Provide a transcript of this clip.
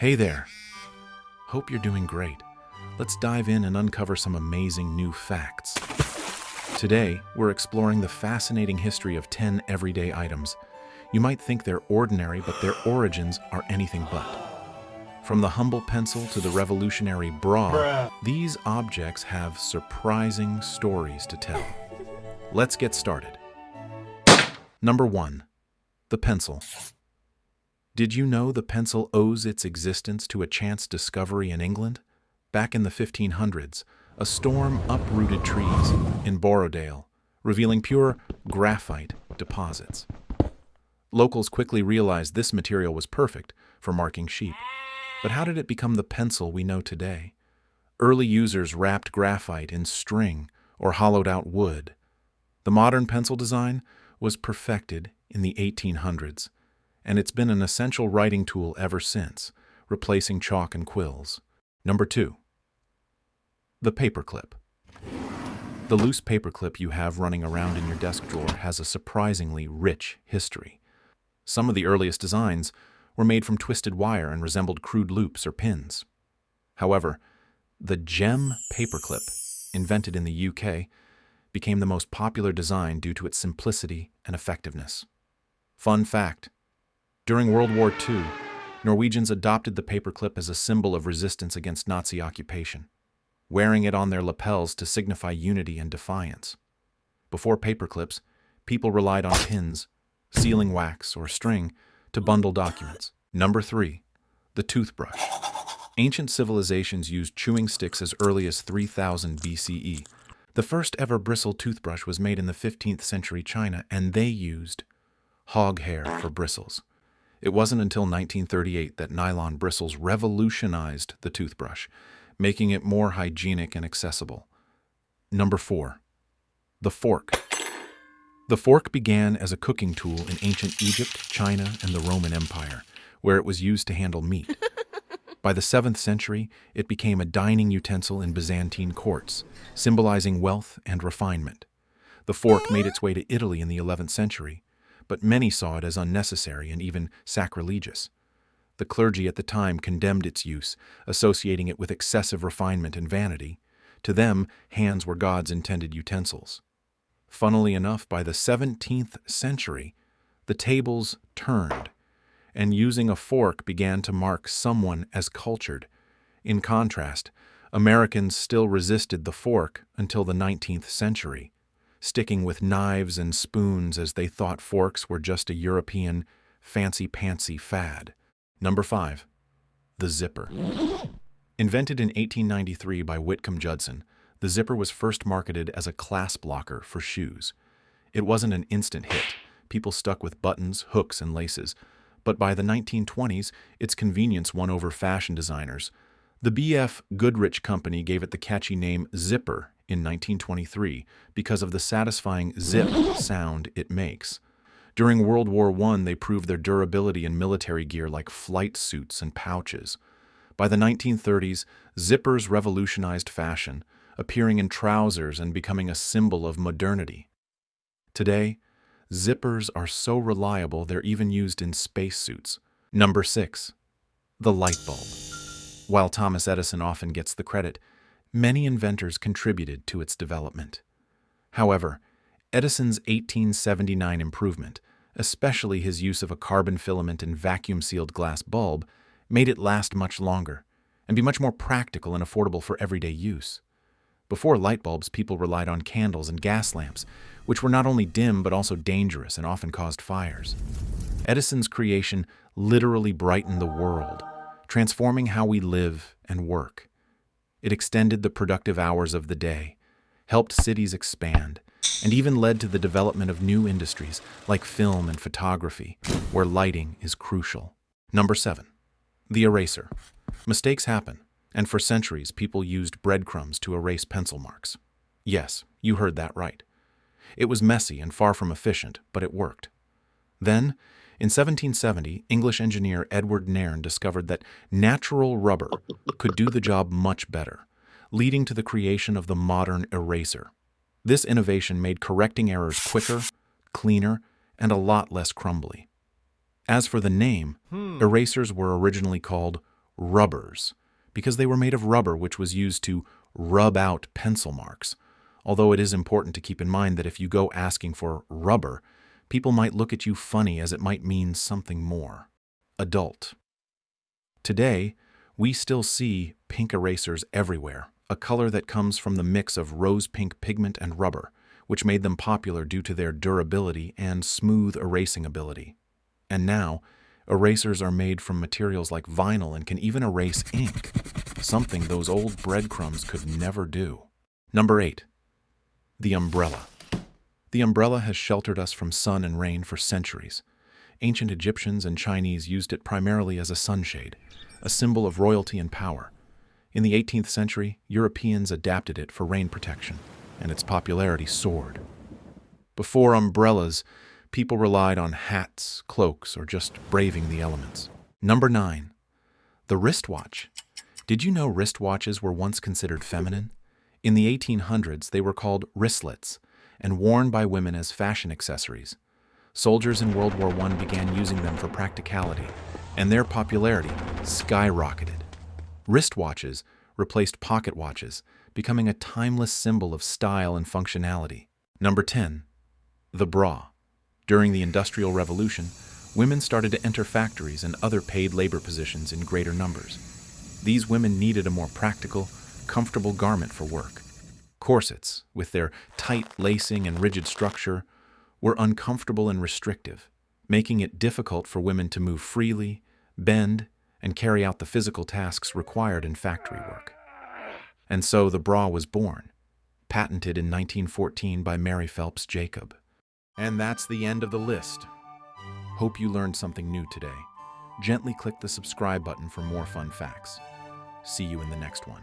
Hey there. Hope you're doing great. Let's dive in and uncover some amazing new facts. Today, we're exploring the fascinating history of 10 everyday items. You might think they're ordinary, but their origins are anything but. From the humble pencil to the revolutionary bra, these objects have surprising stories to tell. Let's get started. Number 1. The pencil. Did you know the pencil owes its existence to a chance discovery in England? Back in the 1500s, a storm uprooted trees in Borrowdale, revealing pure graphite deposits. Locals quickly realized this material was perfect for marking sheep. But how did it become the pencil we know today? Early users wrapped graphite in string or hollowed out wood. The modern pencil design was perfected in the 1800s, and it's been an essential writing tool ever since, replacing chalk and quills. Number 2. The paperclip. The loose paperclip you have running around in your desk drawer has a surprisingly rich history. Some of the earliest designs were made from twisted wire and resembled crude loops or pins. However, the gem paperclip, invented in the UK, became the most popular design due to its simplicity and effectiveness. Fun fact: during World War II, Norwegians adopted the paperclip as a symbol of resistance against Nazi occupation, wearing it on their lapels to signify unity and defiance. Before paperclips, people relied on pins, sealing wax, or string to bundle documents. Number 3. The toothbrush. Ancient civilizations used chewing sticks as early as 3000 BCE. The first ever bristle toothbrush was made in the 15th century China, and they used hog hair for bristles. It wasn't until 1938 that nylon bristles revolutionized the toothbrush, making it more hygienic and accessible. Number 4. The fork. The fork began as a cooking tool in ancient Egypt, China, and the Roman Empire, where it was used to handle meat. By the 7th century, it became a dining utensil in Byzantine courts, symbolizing wealth and refinement. The fork made its way to Italy in the 11th century, but many saw it as unnecessary and even sacrilegious. The clergy at the time condemned its use, associating it with excessive refinement and vanity. To them, hands were God's intended utensils. Funnily enough, by the 17th century, the tables turned, and using a fork began to mark someone as cultured. In contrast, Americans still resisted the fork until the 19th century, sticking with knives and spoons as they thought forks were just a European fancy-pantsy fad. Number 5. The zipper. Invented in 1893 by Whitcomb Judson, the zipper was first marketed as a clasp locker for shoes. It wasn't an instant hit. People stuck with buttons, hooks, and laces. But by the 1920s, its convenience won over fashion designers. The B.F. Goodrich Company gave it the catchy name Zipper in 1923 because of the satisfying zip sound it makes. During World War I, they proved their durability in military gear like flight suits and pouches. By the 1930s, zippers revolutionized fashion, appearing in trousers and becoming a symbol of modernity. Today, zippers are so reliable they're even used in spacesuits. Number 6. The light bulb. While Thomas Edison often gets the credit, many inventors contributed to its development. However, Edison's 1879 improvement, especially his use of a carbon filament and vacuum-sealed glass bulb, made it last much longer and be much more practical and affordable for everyday use. Before light bulbs, people relied on candles and gas lamps, which were not only dim but also dangerous and often caused fires. Edison's creation literally brightened the world, transforming how we live and work. It extended the productive hours of the day, helped cities expand, and even led to the development of new industries like film and photography, where lighting is crucial. Number 7. The eraser. Mistakes happen, and for centuries people used breadcrumbs to erase pencil marks. Yes, you heard that right. It was messy and far from efficient, but it worked. Then, in 1770, English engineer Edward Nairn discovered that natural rubber could do the job much better, leading to the creation of the modern eraser. This innovation made correcting errors quicker, cleaner, and a lot less crumbly. As for the name, erasers were originally called rubbers, because they were made of rubber which was used to rub out pencil marks. Although it is important to keep in mind that if you go asking for rubber, people might look at you funny as it might mean something more. Adult. Today, we still see pink erasers everywhere, a color that comes from the mix of rose pink pigment and rubber, which made them popular due to their durability and smooth erasing ability. And now, erasers are made from materials like vinyl and can even erase ink, something those old breadcrumbs could never do. Number 8. The umbrella. The umbrella has sheltered us from sun and rain for centuries. Ancient Egyptians and Chinese used it primarily as a sunshade, a symbol of royalty and power. In the 18th century, Europeans adapted it for rain protection, and its popularity soared. Before umbrellas, people relied on hats, cloaks, or just braving the elements. Number 9. The wristwatch. Did you know wristwatches were once considered feminine? In the 1800s, they were called wristlets and worn by women as fashion accessories. Soldiers in World War I began using them for practicality, and their popularity skyrocketed. Wristwatches replaced pocket watches, becoming a timeless symbol of style and functionality. Number 10. The bra. During the Industrial Revolution, women started to enter factories and other paid labor positions in greater numbers. These women needed a more practical, comfortable garment for work. Corsets, with their tight lacing and rigid structure, were uncomfortable and restrictive, making it difficult for women to move freely, bend, and carry out the physical tasks required in factory work. And so the bra was born, patented in 1914 by Mary Phelps Jacob. And that's the end of the list. Hope you learned something new today. Gently click the subscribe button for more fun facts. See you in the next one.